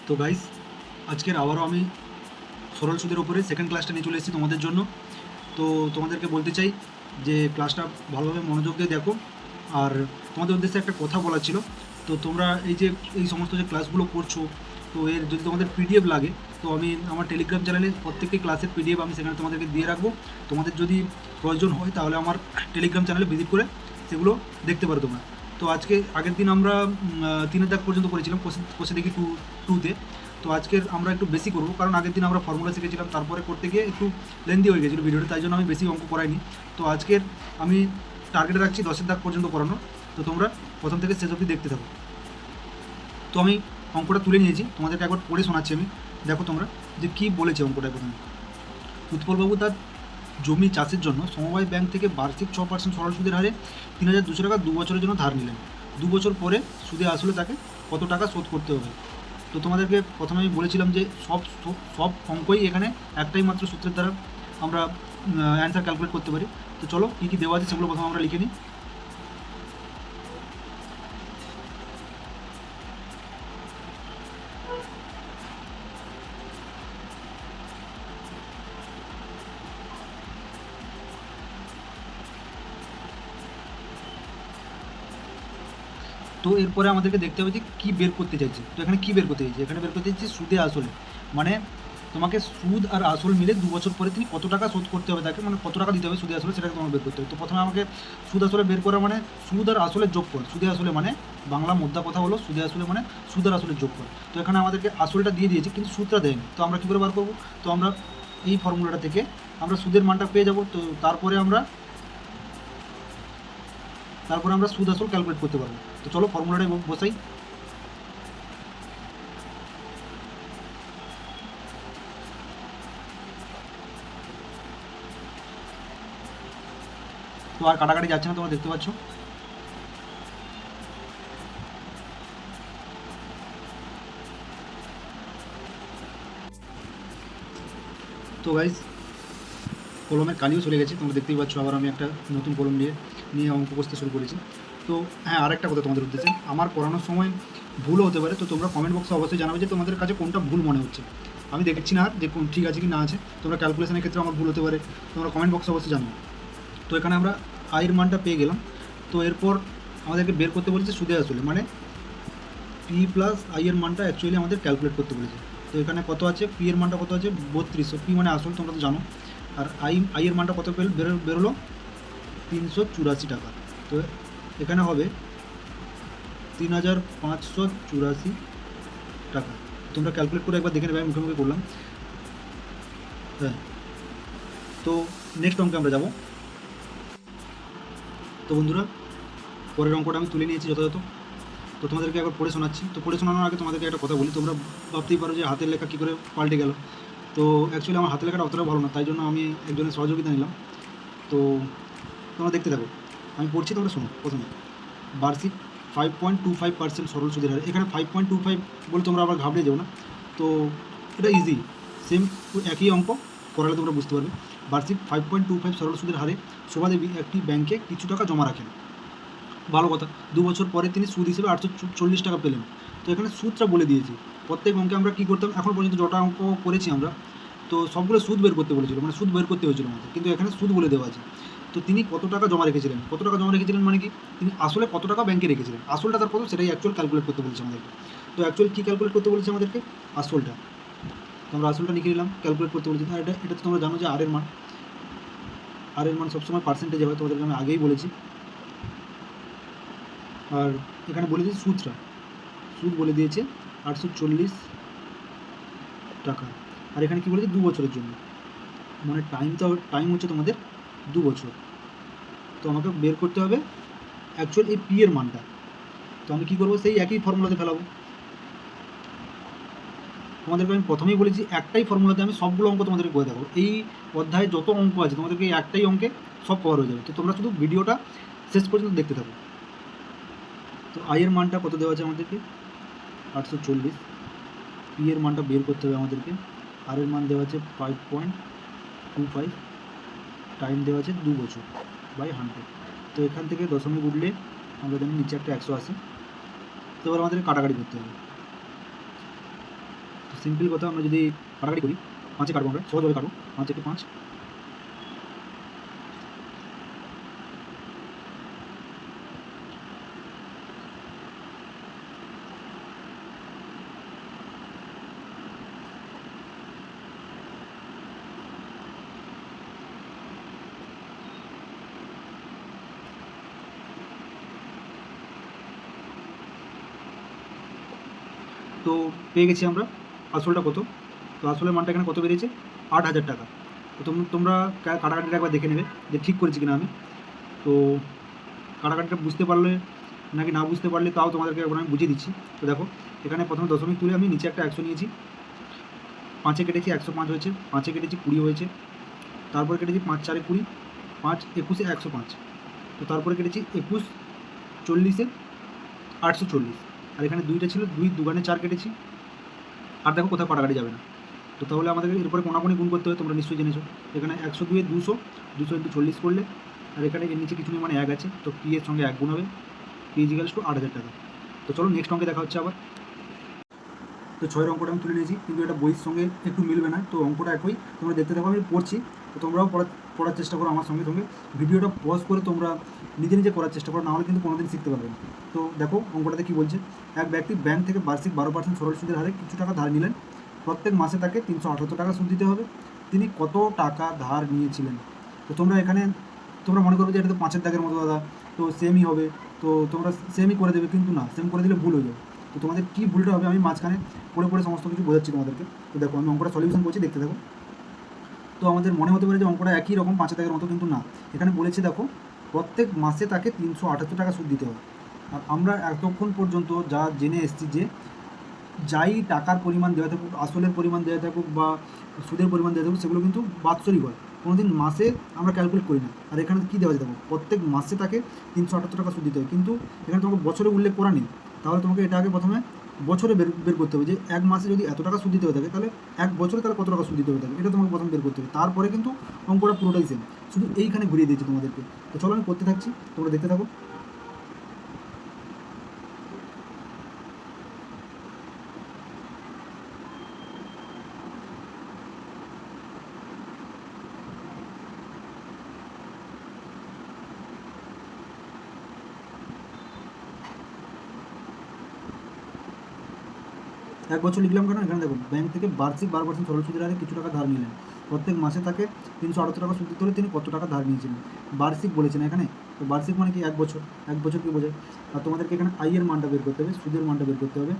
তো গাইস, আজকের আবারও আমি সরল সুদের উপরে সেকেন্ড ক্লাসটা নিয়ে চলে এসেছি তোমাদের জন্য। তো তোমাদেরকে বলতে চাই যে ক্লাসটা ভালোভাবে মনোযোগ দিয়ে দেখো। আর তোমাদের উদ্দেশ্যে একটা কথা বলার ছিল। তো তোমরা এই সমস্ত যে ক্লাসগুলো করছো, তো এর যদি তোমাদের পিডিএফ লাগে, তো আমি আমার টেলিগ্রাম চ্যানেলে প্রত্যেকটি ক্লাসের পিডিএফ আমি সেখানে তোমাদেরকে দিয়ে রাখবো। তোমাদের যদি প্রয়োজন হয় তাহলে আমার টেলিগ্রাম চ্যানেলে ভিজিট করে সেগুলো দেখতে পারো তোমরা। তো আগের দিন আমরা 3-এর দাগ পর্যন্ত করেছিলাম কোষে দেখি টুতে। তো আজকের আমরা একটু বেশি করবো, কারণ আগের দিন আমরা ফর্মুলা শিখেছিলাম, তারপরে করতে গিয়ে একটু লেন্দি হয়ে গেছিলো ভিডিওটা, তাই জন্য আমি বেশি অঙ্ক করাইনি। তো আজকের আমি টার্গেটে রাখছি 10-এর দাগ পর্যন্ত করানো। তো তোমরা প্রথম থেকে শেষ অবধি দেখতে থাকো। তো আমি অঙ্কটা তুলে নিয়েছি, তোমাদেরকে একবার পড়ে শোনাচ্ছি আমি। দেখো তোমরা যে কী বলেছে অঙ্কটা। প্রথমে উৎপলবাবু তার জমি চাষের জন্য সমবায় ব্যাংক থেকে বার্ষিক 6% সরল সুদের হারে 3,200 টাকা 2 বছরের জন্য ধার নিলেন। 2 বছর পরে সুদে আসলে তাকে কত টাকা শোধ করতে হবে? তো তোমাদেরকে প্রথমে আমি বলেছিলাম যে সব সব অঙ্কই এখানে একটাই মাত্র সূত্রের দ্বারা আমরা অ্যান্সার ক্যালকুলেট করতে পারি। তো চলো কী কী দেওয়া আছে সেগুলো প্রথমে আমরা লিখে নিই। তো এরপরে আমাদেরকে দেখতে হবে যে কী বের করতে চাইছে। তো এখানে কী বের করতে চাইছে? এখানে বের করতে চাইছে সুদে আসলে, মানে তোমাকে সুদ আর আসল মিলে 2 বছর পরে তিনি কত টাকা শোধ করতে হবে তাকে, মানে কত টাকা দিতে হবে সুদে আসলে, সেটাকে তোমাকে বের করতে হবে। তো প্রথমে আমাকে সুদ আসলে বের করা, মানে সুদ আর আসলের যোগফল। সুদে আসলে মানে বাংলা মোদ্দা কথা হলো সুদে আসলে মানে সুদ আর আসলের যোগফল। তো এখানে আমাদেরকে আসলটা দিয়ে দিয়েছে কিন্তু সুদটা দেয়নি। তো আমরা কী করে বার করবো? তো আমরা এই ফর্মুলাটা থেকে আমরা সুদের মানটা পেয়ে যাব। তো তারপরে আমরা সুদ আসল ক্যালকুলেট করতে পারবো। তো চলো ফর্মুলাটাই বসাই। তো আর কাটাকাটি যাচ্ছে না, তোমরা দেখতে পাচ্ছ। তো গাইজ, কলমের কালিও চলে গেছে, তোমরা দেখতেই পাচ্ছ। আবার আমি একটা নতুন কলম নিয়ে অঙ্ক কষতে শুরু করেছি। তো হ্যাঁ, আর একটা কথা তোমাদের উদ্দেশ্যে, আমার পড়ানোর সময় ভুলও হতে পারে। তো তোমরা কমেন্ট বক্সে অবশ্যই জানাবে যে তোমাদের কাছে কোনটা ভুল মনে হচ্ছে। আমি দেখছি না যে কোন ঠিক আছে কি না আছে। তোমরা ক্যালকুলেশনের ক্ষেত্রে আমার ভুল হতে পারে, তোমরা কমেন্ট বক্সে অবশ্যই জানাবে। তো এখানে আমরা আয়ের মানটা পেয়ে গেলাম। তো এরপর আমাদেরকে বের করতে বলেছে সুদে আসলে, মানে পি প্লাস আই এর মানটা অ্যাকচুয়ালি আমাদের ক্যালকুলেট করতে বলেছে। তো এখানে কত আছে? পি এর মানটা কত আছে? 3200। পি মানে আসল, তোমরা তো জানো। আর আই এর মানটা কত বেরোলো? 384 টাকা। তো এখানে হবে 3,584 টাকা। তোমরা ক্যালকুলেট করে একবার দেখে নেবে, আমি মুখে করলাম। হ্যাঁ, তো নেক্সট অঙ্কে আমরা যাব। তো বন্ধুরা, পরের অঙ্কটা আমি তুলে নিয়েছি যথাযথ। তো তোমাদেরকে একবার পড়ে শোনাচ্ছি। তো পড়ে শোনানোর আগে তোমাদেরকে একটা কথা বলি। তোমরা ভাবতেই পারো যে হাতের লেখা কী করে পাল্টে গেল। তো অ্যাকচুয়ালি আমার হাতের লেখাটা অতটা ভালো না, তাই জন্য আমি একজনের সহযোগিতা নিলাম। তো তোমরা দেখতে থাকো, আমি পড়ছি, তোমরা শোনো। প্রথমে বার্ষিক 5.25% সরল সুদের হারে। এখানে 5.25 বলে তোমরা আবার ঘাবড়ে যাও না। তো এটা ইজি, সেম একই অঙ্ক, করালে তোমরা বুঝতে পারবে। বার্ষিক 5.25 সরল সুদের হারে শোভাদেবী একটি ব্যাংকে কিছু টাকা জমা রাখেন। ভালো কথা। 2 বছর পরে তিনি সুদ হিসেবে 840 টাকা পেলেন। তো এখানে সুদটা বলে দিয়েছি। প্রত্যেক অঙ্কে আমরা কী করতাম, এখন পর্যন্ত যটা অঙ্ক করেছি আমরা, তো সবগুলো সুদ বের করতে বলেছিল, মানে সুদ বের করতে হয়েছিল আমাদের, কিন্তু এখানে সুদ বলে দেওয়া আছে। তো তিনি কত টাকা জমা রেখেছিলেন? কত টাকা জমা রেখেছিলেন মানে কি, তিনি আসলে কত টাকা ব্যাংকে রেখেছিলেন, আসলটা তার কত সেটাই অ্যাকচুয়াল ক্যালকুলেট করতে বলেছে আমাদেরকে। তো অ্যাকচুয়ালি কী ক্যালকুলেট করতে বলেছে আমাদেরকে? আসলটা। তো আমরা আসলটা লিখে নিলাম, ক্যালকুলেট করতে বলেছি। আর এটা তো তোমরা জানো যে আর এর মান সবসময় পার্সেন্টেজ হবে, তোমাদেরকে আমি আগেই বলেছি। আর এখানে বলে দিয়েছি সুদ বলে দিয়েছে 840 টাকা। আর এখানে কী বলেছে? 2 বছরের জন্য, মানে টাইম হচ্ছে তোমাদের 2 বছর। তো আমাকে বের করতে হবে অ্যাকচুয়াল এই পি এর মানটা। তো আমি কী করবো? সেই একই ফর্মুলাতে ফেলাবো। তোমাদেরকে আমি প্রথমেই বলেছি একটাই ফর্মুলাতে আমি সবগুলো অঙ্ক তোমাদেরকে করে দেবো। এই অধ্যায়ে যত অঙ্ক আছে তোমাদেরকে এই একটাই অঙ্কে সব কভার হয়ে যাবে। তো তোমরা শুধু ভিডিওটা শেষ পর্যন্ত দেখতে থাকো। তো আয়ের মানটা কত দেওয়া আছে আমাদেরকে? 840। পি এর মানটা বের করতে হবে আমাদেরকে। আর এর মান দেওয়া আছে 5.25, টাইম দেওয়া আছে 2 বছর বাই 100। তো এখান থেকে দশমিক উঠলে আমরা জানি নিচে একটা 180। তো এবার আমাদের কাটাকাটি করতে হবে। সিম্পল কথা, আমরা যদি কাটাকাটি করি, 5-এ কাটবো, আমরা সহজভাবে কাটবো, 5 × 5। তো পেয়ে গেছি আমরা আসলটা কত। তো আসলের মানটা এখানে কত বেরিয়েছে, 8,000 টাকা। তো তোমরা কাটাকাটিটা একবার দেখে নেবে যে ঠিক করেছি কিনা আমি। তো কাটাকাটিটা বুঝতে পারলে নাকি না বুঝতে পারলে তাও তোমাদেরকে একবার আমি বুঝিয়ে দিচ্ছি। তো দেখো, এখানে প্রথমে দশমিক তুলে আমি নিচে একটা 100 নিয়েছি, 5-এ কেটেছি 105 হয়েছে, 5-এ কেটেছি 20 হয়েছে, তারপরে কেটেছি 5×4 = 20, 5×21 = 105, তো তারপরে কেটেছি 21 40-এ 840, আর এখানে 2টা ছিল, 2 2 4 কেটেছি। আর দেখো কোথাও কাটাকাটি যাবে না। তো তাহলে আমাদেরকে এরপরে কোনাকুনি গুণ করতে হবে, তোমরা নিশ্চয়ই জেনেছো। এখানে 102-এ 200, 200 × 40 করলে, আর এখানে এর নিচে কিছু নেই মানে 1 আছে, তো পি এর সঙ্গে 1 গুণ হবে, পি = 8,000 টাকা। তো চলো নেক্সট অঙ্কে দেখা হচ্ছে আবার। তো 6-এর অঙ্কটা আমি তুলে নিয়েছি, কিন্তু এটা বইয়ের সঙ্গে একটু মিলবে না, তো অঙ্কটা একই, তোমরা দেখতে থাকো, আমি পড়ছি। তো তোমরাও পড়ার চেষ্টা করো আমার সঙ্গে সঙ্গে, ভিডিওটা পজ করে তোমরা নিজে নিজে করার চেষ্টা করো, নাহলে কিন্তু কোনোদিন শিখতে পারবে না। তো দেখো অঙ্কটাতে কী বলছে, এক ব্যক্তি ব্যাংক থেকে বার্ষিক 12% সরল সুদের হারে কিছু টাকা ধার নিলেন। প্রত্যেক মাসে তাকে 378 টাকা সুদ দিতে হবে। তিনি কত টাকা ধার নিয়েছিলেন? তো তোমরা এখানে মনে করবে যে এটা তো 5-এর দাগের মতো দাদা, তো সেমই হবে, তো তোমরা সেমই করে দেবে, কিন্তু না, সেম করে দিলে ভুল হয়ে যাবে। তো তোমাদের কী ভুলটা হবে আমি মাঝখানে পড়ে পড়ে সমস্ত কিছু বোঝাচ্ছি তোমাদেরকে। তো দেখো আমি অঙ্কটা সলিউশন করছি, দেখতে থাকো। তো আমাদের মনে হতে পারে যে অঙ্কটা একই রকম 5-এর দাগের মতো, কিন্তু না। এখানে বলেছে দেখো, প্রত্যেক মাসে তাকে 378 টাকা সুদ দিতে হবে। আর আমরা এতক্ষণ পর্যন্ত যা জেনে এসেছি যে যাই টাকার পরিমাণ দেওয়া থাকুক, আসলের পরিমাণ দেওয়া থাকুক বা সুদের পরিমাণ দেওয়া থাকুক, সেগুলো কিন্তু বাৎসরিক হয়, কোনোদিন মাসে আমরা ক্যালকুলেট করি না। আর এখানে কী দেওয়া আছে দেখো, প্রত্যেক মাসে তাকে 378 টাকা সুদ দিতে হয়, কিন্তু এখানে তোমাকে বছরে উল্লেখ করা নেই। তাহলে তোমাকে এটা আগে প্রথমে বছরে বের করতে হবে যে এক মাসে যদি এত টাকা সুদ দিতে হয়ে থাকে, তাহলে এক বছরে তাহলে কত টাকা সুদ দিতে হয়ে থাকে, এটা তোমাকে প্রথমে বের করতে হবে। তারপরে কিন্তু অঙ্কটা পুরোটাই সেম, শুধু এইখানে ঘুরিয়ে দিয়েছি তোমাদেরকে। তো চলো আমি করতে থাকছি, তোমরা দেখতে থাকো। এক বছর লিখলাম কেন, এখানে দেখো ব্যাংক থেকে বার্ষিক 12% সরল সুদের হারে কিছু টাকা ধার নিলেন। প্রত্যেক মাসে তাকে 378 টাকা সুদ দিতে হলে তিনি কত টাকা ধার নিয়েছিলেন? বার্ষিক বলেছেন এখানে, তো বার্ষিক মানে কি, এক বছর। এক বছর কী বোঝায়? আর তোমাদেরকে এখানে আইয়ের মানটা বের করতে হবে, সুদের মানটা বের করতে হবে,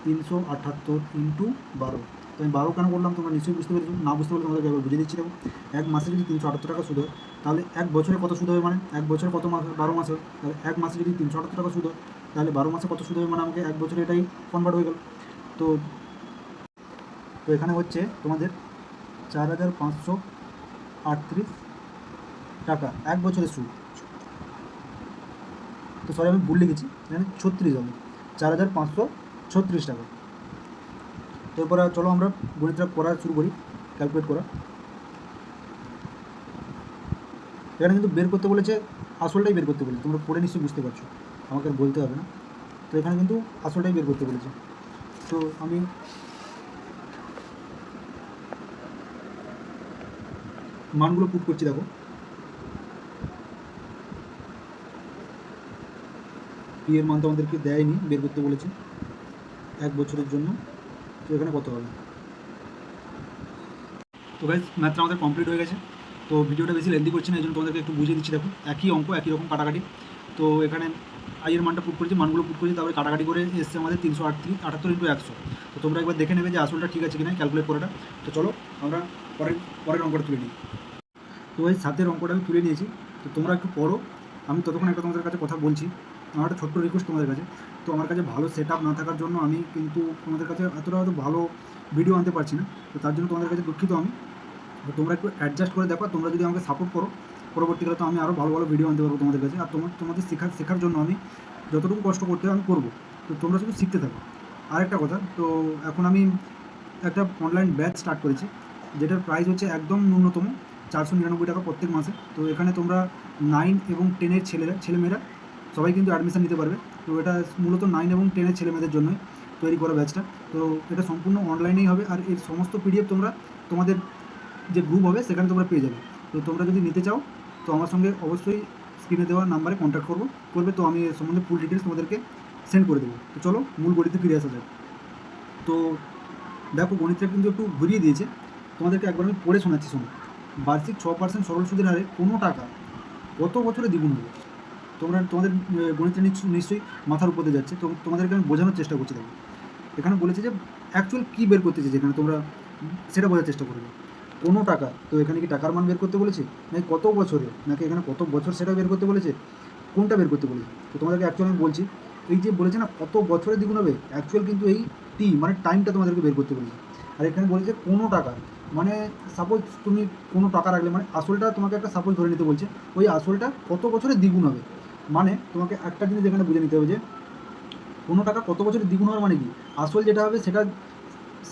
378 × 12। তো আমি 12 কেন করলাম তোমরা নিশ্চয়ই বুঝতে পেরেছো, না বুঝতে পারলে তোমাদেরকে একবার বুঝিয়ে দিচ্ছি। দেখো, এক মাসে যদি 378 টাকা সুদ হয়, তাহলে এক বছরে কত সুদ হবে, মানে এক বছরে কত মাস, 12 মাস হয়, তাহলে এক মাসে যদি 378 টাকা সুদ হয়, তাহলে 12 মাসে কত সুদ হবে, মানে আমাকে এক বছরে এটাই কনভার্ট হয়ে গেল। তো তো এখানে হচ্ছে তোমাদের 4,538 টাকা এক বছরের সুদ। তো সরি আমি ভুল লিখেছি, এখানে 36 হবে, 4,536 টাকা। তো এরপরে চলো আমরা গণিতটা করা শুরু করি, ক্যালকুলেট করা। এখানে কিন্তু বের করতে বলেছে, আসলটাই বের করতে বলেছে, তোমরা পড়ে নিশ্চয়ই বুঝতে পারছো, আমাকে আর বলতে হবে না। তো এখানে কিন্তু আসলটাই বের করতে বলেছে। তো আমি মানগুলো পুট করছি, দেখো পি এর মান তো আমাদেরকে দেয়নি, বের করতে বলেছে এক বছরের জন্য। তো এখানে কত হবে? তো গাইজ ম্যাথটা আমাদের কমপ্লিট হয়ে গেছে। তো ভিডিওটা বেশি লেন্দি করছি না, এই জন্য তোমাদেরকে একটু বুঝিয়ে দিচ্ছি। দেখো একই অঙ্ক, একই রকম কাটাকাটি। তো এখানে আইয়ের মানটা পুট করেছি, মানগুলো পুট করেছি, তারপরে কাটাকাটি করে এসছে আমাদের 378 × 100। তো তোমরা একবার দেখে নেবে যে আসলটা ঠিক আছে কিনা ক্যালকুলেট করাটা। তো চলো আমরা পরের অঙ্কটা তুলে নিই। তো এই 7-এর অঙ্কটা আমি তুলে নিয়েছি, তো তোমরা একটু পড়ো, আমি ততক্ষণ একটা তোমাদের কাছে কথা বলছি। আমার একটা ছোট্ট রিকোয়েস্ট তোমাদের কাছে, তো আমার কাছে ভালো সেট আপ না থাকার জন্য আমি কিন্তু তোমাদের কাছে এতটা হয়তো ভালো ভিডিও আনতে পারছি না, তো তার জন্য তোমাদের কাছে দুঃখিত আমি। তো তোমরা একটু অ্যাডজাস্ট করে দেখো, তোমরা যদি আমাকে সাপোর্ট করো, পরবর্তীকালে তো আমি আরও ভালো ভালো ভিডিও আনতে পারবো তোমাদের কাছে। আর তোমাদের শেখার জন্য আমি যতটুকু কষ্ট করতে হয় আমি করবো, তো তোমরা শুধু শিখতে থাকো। আরেকটা কথা, তো এখন আমি একটা অনলাইন ব্যাচ স্টার্ট করেছি, যেটার প্রাইস হচ্ছে একদম ন্যূনতম 499 টাকা প্রত্যেক মাসে। তো এখানে তোমরা 9 এবং 10-এর ছেলেমেয়েরা সবাই কিন্তু অ্যাডমিশান নিতে পারবে। তো এটা মূলত 9 এবং 10-এর ছেলেমেয়েদের জন্যই। তৈরি করা ব্যাচটা। তো এটা সম্পূর্ণ অনলাইনেই হবে, আর এর সমস্ত পিডিএফ তোমরা তোমাদের যে গ্রুপ হবে সেখানে তোমরা পেয়ে যাবে। তো তোমরা যদি নিতে চাও তো আমার সঙ্গে অবশ্যই স্ক্রিনে দেওয়া নাম্বারে কন্ট্যাক্ট করবে, তো আমি এর সম্বন্ধে ফুল ডিটেলস তোমাদেরকে সেন্ড করে দেবো। তো চলো মূল গণিতে ফিরে আসা যাক। তো দেখো, গণিতটা কিন্তু একটু ঘুরিয়ে দিয়েছে, তোমাদেরকে একবার আমি পড়ে শোনাচ্ছি, শোনো। বার্ষিক 6% সরল সুদের হারে কোনো টাকা কত বছরে দ্বিগুণ হবে? তোমাদের গণিতটা নিশ্চয়ই মাথার উপর দিয়ে যাচ্ছে, তো তোমাদেরকে আমি বোঝানোর চেষ্টা করছি। দেখো, এখানে বলেছে যে অ্যাকচুয়াল কী বের করতে চেয়েছে এখানে, তোমরা সেটা বোঝার চেষ্টা করবে। কোনো টাকা, তো এখানে কি টাকার মান বের করতে বলেছে, নাকি কত বছরে, নাকি এখানে কত বছর সেটা বের করতে বলেছে, কোনটা বের করতে বলেছে? তো তোমাদেরকে অ্যাকচুয়ালি আমি বলছি, এই যে বলেছে না কত বছরে দ্বিগুণ হবে, অ্যাকচুয়াল কিন্তু এই টি মানে টাইমটা তোমাদেরকে বের করতে বলেছে। আর এখানে বলেছে কোনো টাকা, মানে সাপোজ তুমি কোনো টাকা রাখলে, মানে আসলটা তোমাকে একটা সাপোজ ধরে নিতে বলছে, ওই আসলটা কত বছরে দ্বিগুণ হবে। মানে তোমাকে একটা জিনিস এখানে বুঝে নিতে হবে যে কোনো টাকা কত বছরে দ্বিগুণ হওয়ার মানে কি, আসল যেটা হবে সেটা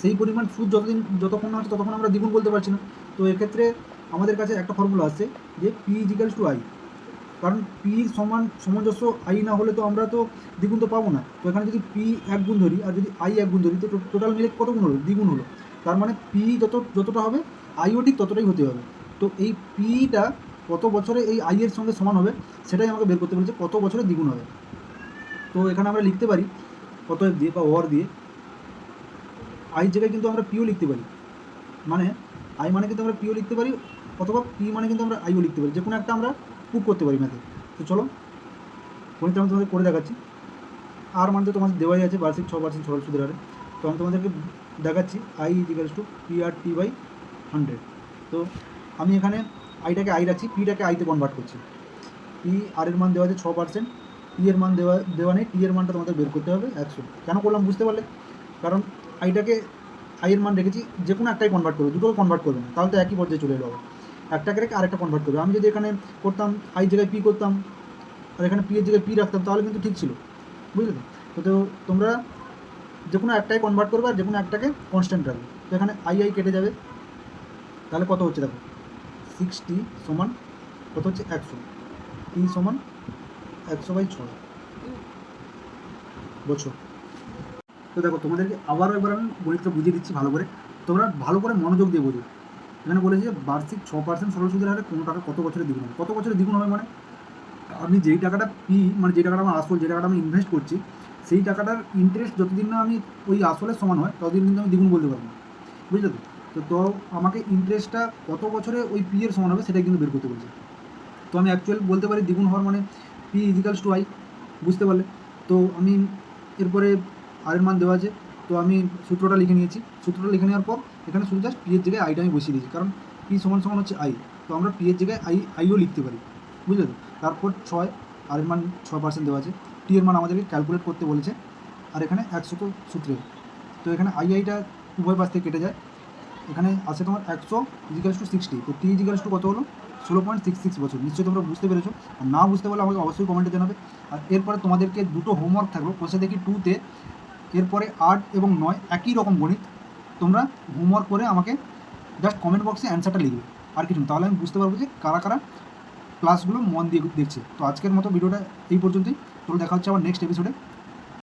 সেই পরিমাণ সুদ যতক্ষণ না হচ্ছে ততক্ষণ আমরা দ্বিগুণ বলতে পারছি না। তো এক্ষেত্রে আমাদের কাছে একটা ফর্মুলা আসছে যে পি ইজিক্যালস টু আই, কারণ পি সমান সামঞ্জস্য আই না হলে তো আমরা তো দ্বিগুণ তো পাবো না। তো এখানে যদি পি এক গুণ ধরি আর যদি আই এক গুণ ধরি, তো টোটাল মিলে কত গুণ হলো, দ্বিগুণ হলো। তার মানে পি যতটা হবে আইও ঠিক ততটাই হতে হবে। তো এই পিটা কত বছরে এই আই এর সঙ্গে সমান হবে সেটাই আমাকে বের করতে বলেছে, কত বছরে দ্বিগুণ হবে। তো এখানে আমরা লিখতে পারি অতএব দিয়ে বা ওর দিয়ে আই জায়গায় কিন্তু আমরা পিও লিখতে পারি, মানে আই মানে কিন্তু আমরা পিও লিখতে পারি, অথবা পি মানে কিন্তু আমরা আইও লিখতে পারি, যে কোনো একটা আমরা পুট করতে পারি ম্যাথে। তো চলো গণিত আমি তোমাদের করে দেখাচ্ছি। আর মানে তো তোমাদের দেওয়াই আছে বার্ষিক 6% সরল সুদের হারে। তো আমি তোমাদেরকে দেখাচ্ছি I is equals to P R T by 100। তো আমি এখানে আইটাকে আই রাখছি, পিটাকে আইতে কনভার্ট করছি। পি আর এর মান দেওয়া আছে 6%, টি এর মান দেওয়া নেই, টি এর মানটা তোমাদের বের করতে হবে 100। কেন করলাম বুঝতে পারলে? কারণ আইটাকে আইয়ের মান রেখেছি, যে কোনো একটাই কনভার্ট করবে, দুটোকে কনভার্ট করবে না, তাহলে তো একই পর্যায়ে চলে এলো। একটাকে রেখে আরেকটা কনভার্ট করবে। আমি যদি এখানে করতাম আই জায়গায় পি করতাম আর এখানে পি এর জায়গায় পি রাখতাম, তাহলে কিন্তু ঠিক ছিল, বুঝলে তো? তো তোমরা যে কোনো একটাই কনভার্ট করবে আর যে কোনো একটাকে কনস্ট্যান্ট রাখবে। তো এখানে আই আই কেটে যাবে, তাহলে কত হচ্ছে দেখো, 60 সমান কত হচ্ছে 100, টি সমান 100/6 বছর। তো দেখো, তোমাদেরকে আবারও একবার আমি গণিতটা বুঝিয়ে দিচ্ছি ভালো করে, তোমরা ভালো করে মনোযোগ দিয়ে বোঝো। এখানে বলেছে বার্ষিক 6% সরল সুদের হারে কোনো টাকা কত বছরে দ্বিগুণ হবে। কত বছরে দ্বিগুণ হবে মানে আমি যেই টাকাটা পি, মানে যে টাকাটা আমার আসল, যে টাকাটা আমি ইনভেস্ট করছি, সেই টাকাটার ইন্টারেস্ট যতদিন না আমি ওই আসলের সমান হয় ততদিন কিন্তু আমি দ্বিগুণ বলতে পারবো না, বুঝলে তো? তো আমাকে ইন্টারেস্টটা কত বছরে ওই পি এর সমান হবে সেটাই কিন্তু বের করতে বলছে। তো আমি অ্যাকচুয়াল বলতে পারি দ্বিগুণ হওয়ার মানে পি ইজিক্যালস টু আই, বুঝতে পারলে? তো আমি এরপরে আর এর মান দেওয়া আছে, তো আমি সূত্রটা লিখে নিয়েছি। সূত্রটা লিখে নেওয়ার পর এখানে শুধু জাস্ট পি এর জায়গায় আইটা আমি বসিয়ে দিয়েছি, কারণ পি সমান সমান হচ্ছে আই, তো আমরা পি এর জায়গায় আইও লিখতে পারি, বুঝলে তো? তারপর 6, আর এর মান 6% দেওয়া আছে, টি এর মান আমাদেরকে ক্যালকুলেট করতে বলেছে, আর এখানে 100 তো সূত্রে। তো এখানে আইটা উভয় পাশ থেকে কেটে যায়, এখানে আছে তোমার 100 ইজিক্যালস টু 60। তো টি ইজিক্যালস টু কত হলো, 16.66 বছর। নিশ্চয়ই তোমরা বুঝতে পেরেছো, আর না বুঝতে পারলে আমাকে অবশ্যই কমেন্টে জানাবে। আর এরপরে তোমাদেরকে দুটো হোমওয়ার্ক থাকলো কোষে দেখি 2তে, এরপরে 8 এবং 9 একই রকম গণিত। তোমরা হোমওয়ার্ক করে আমাকে জাস্ট কমেন্ট বক্সে অ্যান্সারটা লিখবে, আর কিছু না, তাহলে আমি বুঝতে পারবো যে কারা কারা ক্লাসগুলো মন দিয়ে দেখছে। তো আজকের মতো ভিডিওটা এই পর্যন্তই, তোমরা দেখা হচ্ছে আবার নেক্সট এপিসোডে।